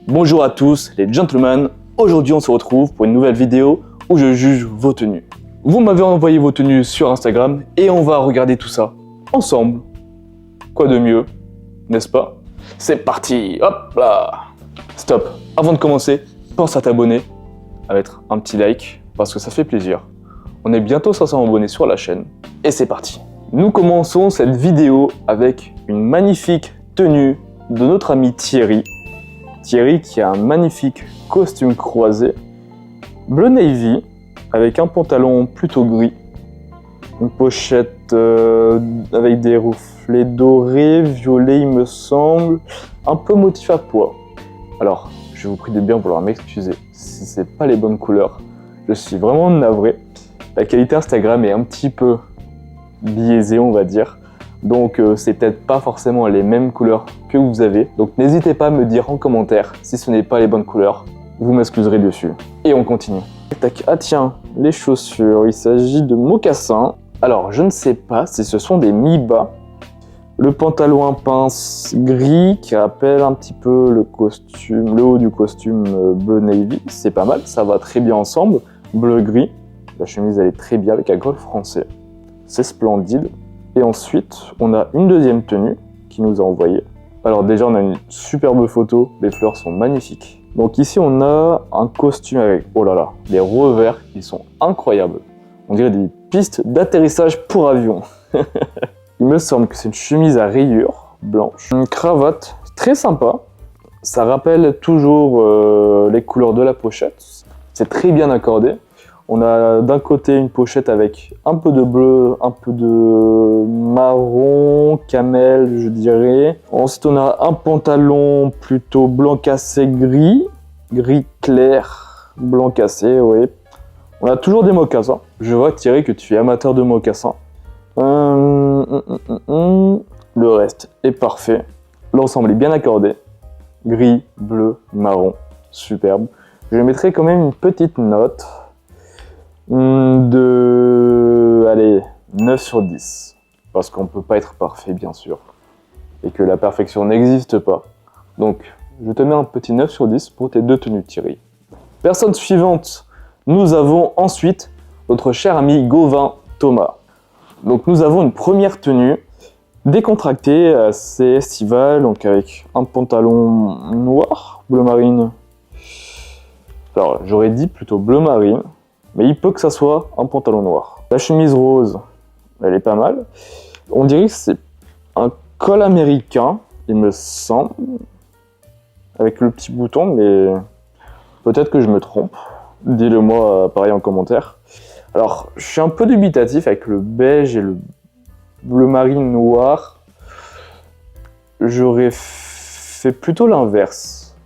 Bonjour à tous les gentlemen, aujourd'hui on se retrouve pour une nouvelle vidéo où je juge vos tenues. Vous m'avez envoyé vos tenues sur Instagram et on va regarder tout ça ensemble. Quoi de mieux, n'est-ce pas? C'est parti, hop là! Stop, avant de commencer, pense à t'abonner, à mettre un petit like parce que ça fait plaisir. On est bientôt 500 abonnés sur la chaîne et c'est parti. Nous commençons cette vidéo avec une magnifique tenue de notre ami Thierry. Thierry qui a un magnifique costume croisé, bleu navy, avec un pantalon plutôt gris, une pochette avec des reflets dorés, violets il me semble, un peu motif à pois. Alors, je vous prie de bien vouloir m'excuser si c'est pas les bonnes couleurs, je suis vraiment navré. La qualité Instagram est un petit peu biaisée on va dire. Donc c'est peut-être pas forcément les mêmes couleurs que vous avez. Donc n'hésitez pas à me dire en commentaire si ce n'est pas les bonnes couleurs. Vous m'excuserez dessus. Et on continue. Tac. Ah tiens, les chaussures. Il s'agit de mocassins. Alors je ne sais pas si ce sont des mi-bas. Le pantalon à pince gris qui rappelle un petit peu le costume, le haut du costume bleu navy. C'est pas mal, ça va très bien ensemble. Bleu-gris. La chemise elle est très bien avec un col français. C'est splendide. Et ensuite, on a une deuxième tenue qui nous a envoyé. Alors déjà, on a une superbe photo, les fleurs sont magnifiques. Donc ici, on a un costume avec, oh là là, les revers, ils sont incroyables. On dirait des pistes d'atterrissage pour avion. Il me semble que c'est une chemise à rayures blanche. Une cravate très sympa. Ça rappelle toujours les couleurs de la pochette. C'est très bien accordé. On a d'un côté une pochette avec un peu de bleu, un peu de marron, camel je dirais. Ensuite on a un pantalon plutôt blanc cassé gris, gris clair, blanc cassé, oui. On a toujours des mocassins. Je vois Thierry que tu es amateur de mocassins. Le reste est parfait. L'ensemble est bien accordé. Gris, bleu, marron, superbe. Je mettrai quand même une petite note. Allez, 9 sur 10. Parce qu'on ne peut pas être parfait, bien sûr. Et que la perfection n'existe pas. Donc, je te mets un petit 9 sur 10 pour tes deux tenues, Thierry. Personne suivante, nous avons ensuite notre cher ami Gauvin Thomas. Donc, nous avons une première tenue décontractée, assez estivale, donc avec un pantalon noir, bleu marine. Alors, j'aurais dit plutôt bleu marine. Mais il peut que ça soit un pantalon noir. La chemise rose, elle est pas mal. On dirait que c'est un col américain, il me semble. Avec le petit bouton, mais peut-être que je me trompe. Dis-le moi pareil en commentaire. Alors, je suis un peu dubitatif avec le beige et le bleu marine noir. J'aurais fait plutôt l'inverse.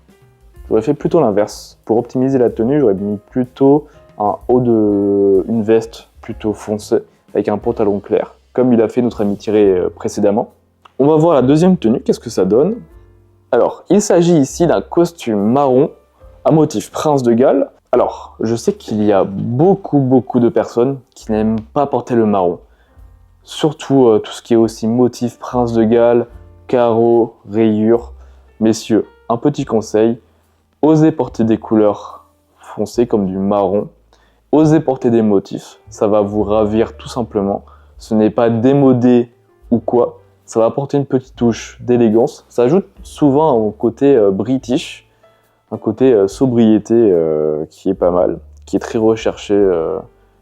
Pour optimiser la tenue, j'aurais mis plutôt un haut une veste plutôt foncée avec un pantalon clair, comme il a fait notre ami Thierry précédemment. On va voir la deuxième tenue, qu'est-ce que ça donne? Alors, il s'agit ici d'un costume marron à motif Prince de Galles. Alors, je sais qu'il y a beaucoup de personnes qui n'aiment pas porter le marron. Surtout tout ce qui est aussi motif Prince de Galles, carreaux, rayures. Messieurs, un petit conseil, osez porter des couleurs foncées comme du marron. Osez porter des motifs, ça va vous ravir tout simplement. Ce n'est pas démodé ou quoi, ça va apporter une petite touche d'élégance. Ça ajoute souvent un côté british, un côté sobriété qui est pas mal, qui est très recherché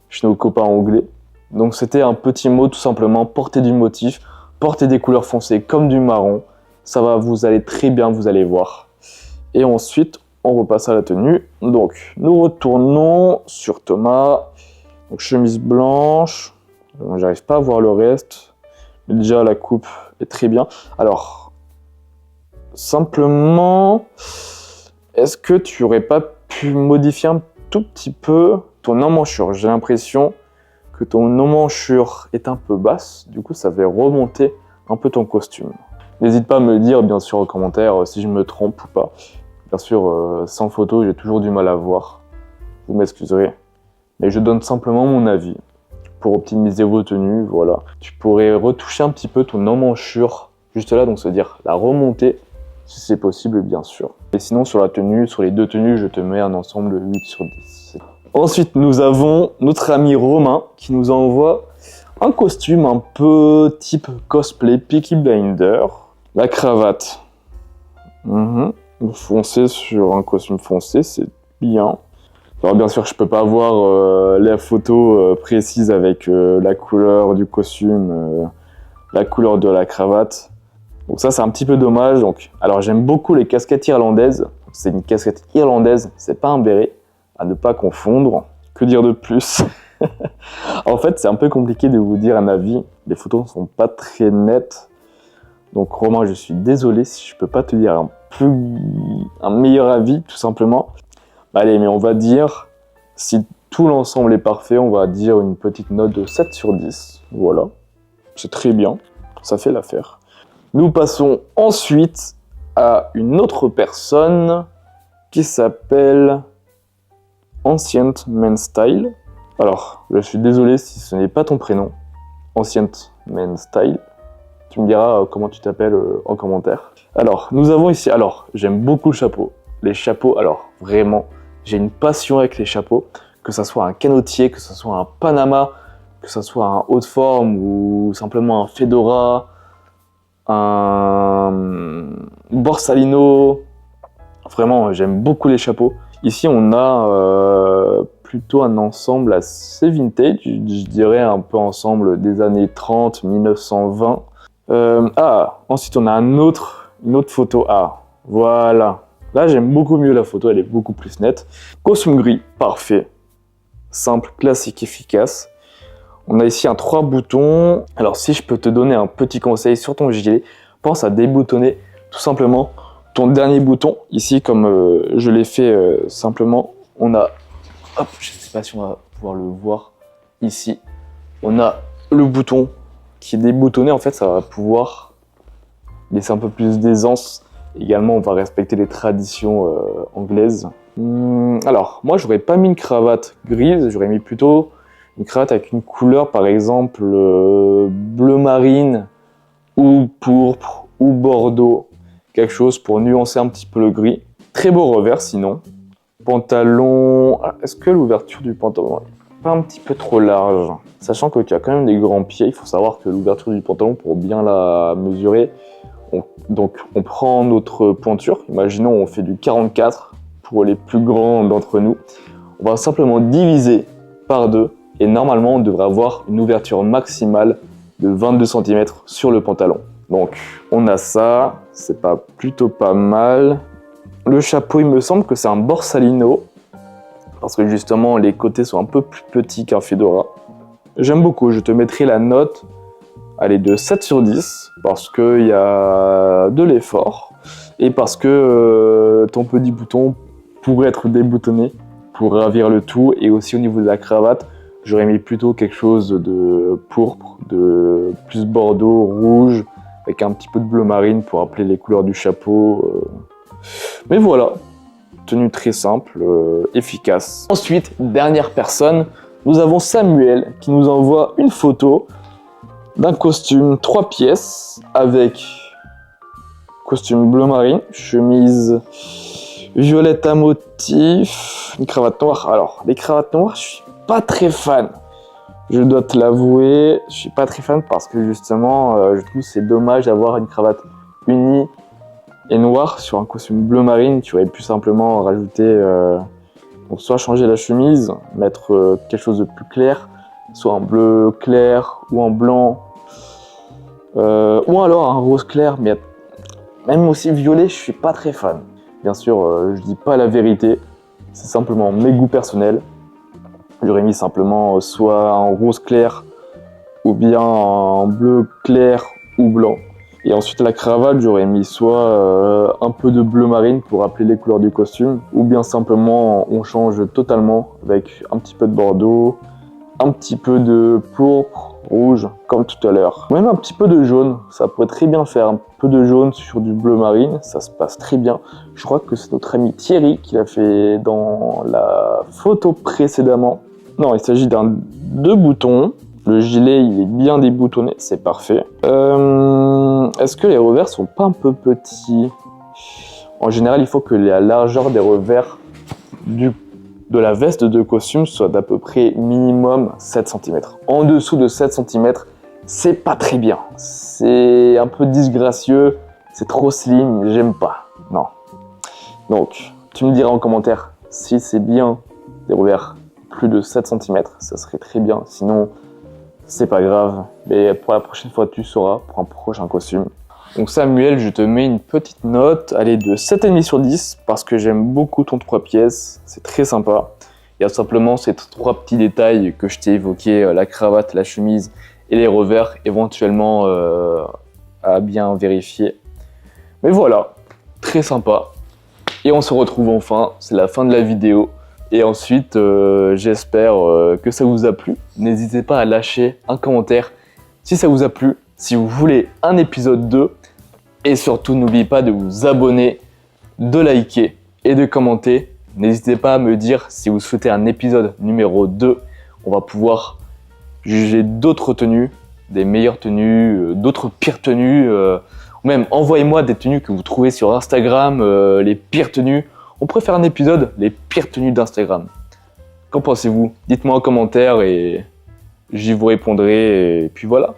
chez nos copains anglais. Donc c'était un petit mot tout simplement, porter du motif, porter des couleurs foncées comme du marron. Ça va vous aller très bien, vous allez voir. Et ensuite, on repasse à la tenue. Donc, nous retournons sur Thomas. Donc, chemise blanche. J'arrive pas à voir le reste. Mais déjà, la coupe est très bien. Alors, simplement, est-ce que tu aurais pas pu modifier un tout petit peu ton emmanchure? J'ai l'impression que ton emmanchure est un peu basse. Du coup, ça fait remonter un peu ton costume. N'hésite pas à me le dire, bien sûr, en commentaire, si je me trompe ou pas. Bien sûr, sans photo, j'ai toujours du mal à voir. Vous m'excuserez. Mais je donne simplement mon avis. Pour optimiser vos tenues, voilà. Tu pourrais retoucher un petit peu ton emmanchure, juste là, donc c'est-à-dire la remonter si c'est possible, bien sûr. Et sinon, sur la tenue, sur les deux tenues, je te mets un ensemble 8 sur 10. Ensuite, nous avons notre ami Romain qui nous envoie un costume un peu type cosplay Peaky Blinder. La cravate. Foncé sur un costume foncé, c'est bien. Alors bien sûr, je peux pas avoir la photo précise avec la couleur du costume, la couleur de la cravate. Donc ça, c'est un petit peu dommage. Donc, alors j'aime beaucoup les casquettes irlandaises. C'est une casquette irlandaise, c'est pas un béret, à ne pas confondre. Que dire de plus? En fait, c'est un peu compliqué de vous dire un avis. Les photos ne sont pas très nettes. Donc Romain, je suis désolé si je peux pas te dire un meilleur avis, tout simplement. Allez, mais on va dire, si tout l'ensemble est parfait, on va dire une petite note de 7 sur 10. Voilà, c'est très bien, ça fait l'affaire. Nous passons ensuite à une autre personne qui s'appelle Ancient Man Style. Alors, je suis désolé si ce n'est pas ton prénom, Ancient Man Style. Tu me diras comment tu t'appelles en commentaire. Alors, nous avons ici, alors, j'aime beaucoup le chapeau. Les chapeaux, alors, vraiment, j'ai une passion avec les chapeaux. Que ce soit un canotier, que ce soit un Panama, que ce soit un haut de forme ou simplement un fedora, un borsalino. Vraiment, j'aime beaucoup les chapeaux. Ici, on a plutôt un ensemble assez vintage, je dirais un peu ensemble des années 30, 1920. Ensuite, on a une autre photo. Ah, voilà. Là, j'aime beaucoup mieux la photo, elle est beaucoup plus nette. Costume gris, parfait. Simple, classique, efficace. On a ici un 3 boutons. Alors, si je peux te donner un petit conseil sur ton gilet, pense à déboutonner tout simplement ton dernier bouton. Ici, comme je l'ai fait simplement, on a... Hop, je ne sais pas si on va pouvoir le voir ici. On a le bouton qui est déboutonné. En fait, ça va pouvoir laisser un peu plus d'aisance. Également, on va respecter les traditions anglaises. Alors, moi, j'aurais pas mis une cravate grise. J'aurais mis plutôt une cravate avec une couleur, par exemple, bleu marine ou pourpre ou bordeaux. Quelque chose pour nuancer un petit peu le gris. Très beau revers, sinon. Pantalon... Est-ce que l'ouverture du pantalon est pas un petit peu trop large? Sachant que tu as quand même des grands pieds, il faut savoir que l'ouverture du pantalon, pour bien la mesurer, donc on prend notre pointure, imaginons on fait du 44 pour les plus grands d'entre nous. On va simplement diviser par 2 et normalement on devrait avoir une ouverture maximale de 22 cm sur le pantalon. Donc on a ça, c'est plutôt pas mal. Le chapeau, il me semble que c'est un borsalino, parce que justement les côtés sont un peu plus petits qu'un fedora. J'aime beaucoup, je te mettrai la note, allez, de 7 sur 10, parce qu'il y a de l'effort, et parce que ton petit bouton pourrait être déboutonné pour ravir le tout, et aussi au niveau de la cravate, j'aurais mis plutôt quelque chose de pourpre, de plus bordeaux, rouge, avec un petit peu de bleu marine pour rappeler les couleurs du chapeau. Mais voilà, tenue très simple, efficace. Ensuite, dernière personne, nous avons Samuel qui nous envoie une photo d'un costume 3 pièces avec costume bleu marine, chemise violette à motif, une cravate noire. Alors, les cravates noires, je suis pas très fan. Je dois te l'avouer, je suis pas très fan parce que justement, je trouve que c'est dommage d'avoir une cravate unie et noire sur un costume bleu marine. Tu aurais pu simplement rajouter, donc soit changer la chemise, mettre quelque chose de plus clair, soit en bleu clair ou en blanc, ou alors un rose clair, mais même aussi violet, je suis pas très fan. Bien sûr, je dis pas la vérité, c'est simplement mes goûts personnels. J'aurais mis simplement soit en rose clair ou bien en bleu clair ou blanc. Et ensuite la cravate, j'aurais mis soit un peu de bleu marine pour rappeler les couleurs du costume, ou bien simplement on change totalement avec un petit peu de bordeaux, un petit peu de pourpre, rouge, comme tout à l'heure. Même un petit peu de jaune, ça pourrait très bien faire un peu de jaune sur du bleu marine, ça se passe très bien. Je crois que c'est notre ami Thierry qui l'a fait dans la photo précédemment. Non, il s'agit d'un 2 boutons. Le gilet, il est bien déboutonné, c'est parfait. Est-ce que les revers sont pas un peu petits? En général, il faut que la largeur des revers de la veste de costume soit d'à peu près minimum 7 cm. En dessous de 7 cm, c'est pas très bien. C'est un peu disgracieux, c'est trop slim, j'aime pas. Non. Donc, tu me diras en commentaire si c'est bien des revers plus de 7 cm, ça serait très bien. Sinon, c'est pas grave. Mais pour la prochaine fois, tu sauras pour un prochain costume. Donc Samuel, je te mets une petite note, allez, de 7,5 sur 10 parce que j'aime beaucoup ton 3 pièces, c'est très sympa. Il y a simplement ces 3 petits détails que je t'ai évoqués, la cravate, la chemise et les revers, éventuellement à bien vérifier. Mais voilà, très sympa. Et on se retrouve enfin, c'est la fin de la vidéo. Et ensuite, j'espère que ça vous a plu. N'hésitez pas à lâcher un commentaire si ça vous a plu, si vous voulez un épisode 2. Et surtout, n'oubliez pas de vous abonner, de liker et de commenter. N'hésitez pas à me dire si vous souhaitez un épisode numéro 2. On va pouvoir juger d'autres tenues, des meilleures tenues, d'autres pires tenues. Ou même envoyez-moi des tenues que vous trouvez sur Instagram, les pires tenues. On pourrait faire un épisode, les pires tenues d'Instagram. Qu'en pensez-vous? Dites-moi en commentaire et j'y vous répondrai. Et puis voilà.